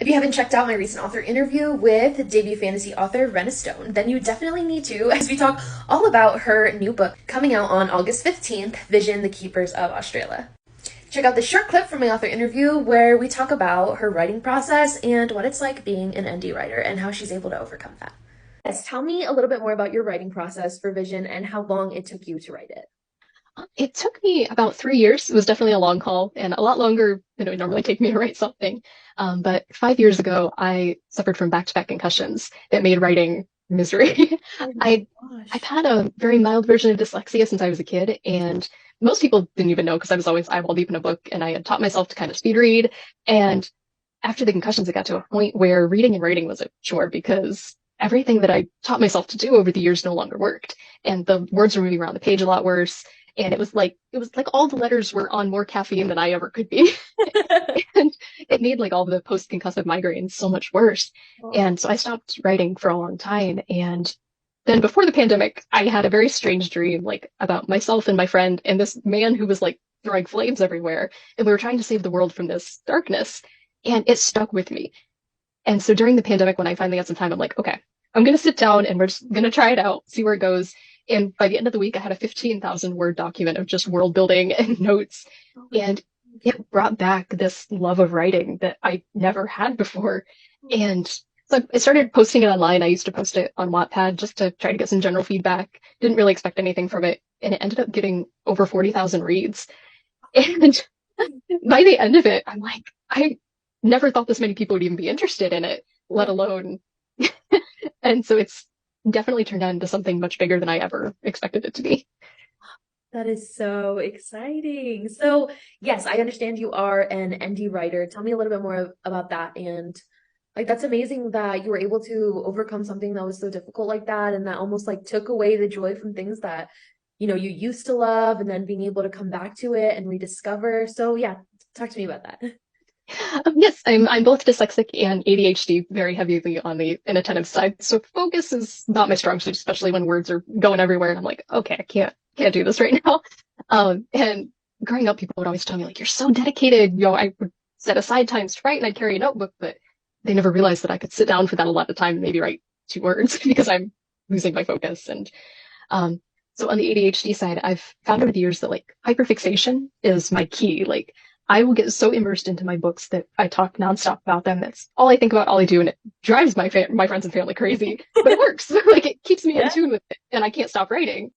If you haven't checked out my recent author interview with debut fantasy author Wrenna Stone, then you definitely need to, as we talk all about her new book coming out on August 15th, Vision, the Keepers of Australia. Check out this short clip from my author interview where we talk about her writing process and what it's like being an indie writer and how she's able to overcome that. Yes, tell me a little bit more about your writing process for Vision and how long it took you to write it. It took me about 3 years. It was definitely a long haul and a lot longer than it would normally take me to write something. But 5 years ago, I suffered from back-to-back concussions that made writing misery. Oh my I I've gosh. had a very mild version of dyslexia since I was a kid, and most people didn't even know because I was always eyeball deep in a book, and I had taught myself to kind of speed read. And after the concussions, it got to a point where reading and writing was a chore because everything that I taught myself to do over the years no longer worked, and the words were moving around the page a lot worse. And it was like all the letters were on more caffeine than I ever could be. And it made like all the post-concussive migraines so much worse. Oh, And so I stopped writing for a long time. And then before the pandemic, I had a very strange dream, like about myself and my friend and this man who was like throwing flames everywhere. And we were trying to save the world from this darkness. And it stuck with me. And so during the pandemic, when I finally had some time, I'm like, okay, I'm going to sit down and we're just going to try it out, see where it goes. And by the end of the week, I had a 15,000 word document of just world building and notes. oh my And it brought back this love of writing that I never had before. And so I started posting it online. I used to post it on Wattpad just to try to get some general feedback. Didn't really expect anything from it. And it ended up getting over 40,000 reads. And by the end of it, I'm like, I never thought this many people would even be interested in it, let God. alone. And so it's definitely turned out into something much bigger than I ever expected it to be. That is so exciting. So, yes, I understand you are an indie writer. Tell me a little bit more about that. And like, that's amazing that you were able to overcome something that was so difficult like that, and that almost like took away the joy from things that, you used to love, and then being able to come back to it and rediscover. So, yeah, talk to me about that. Yes, I'm both dyslexic and ADHD, very heavily on the inattentive side. So focus is not my strong suit, especially when words are going everywhere. And I'm like, okay, I can't do this right now. And growing up, people would always tell me like, you're so dedicated. I would set aside times to write, and I'd carry a notebook, but they never realized that I could sit down for that a lot of time and maybe write 2 words because I'm losing my focus. And um, so on the ADHD side, I've found over the years that like hyperfixation is my key. Like I will get so immersed into my books that I talk nonstop about them. That's all I think about, all I do, and it drives my friends and family crazy. But it works. Like it keeps me in Yeah. tune with it, and I can't stop writing.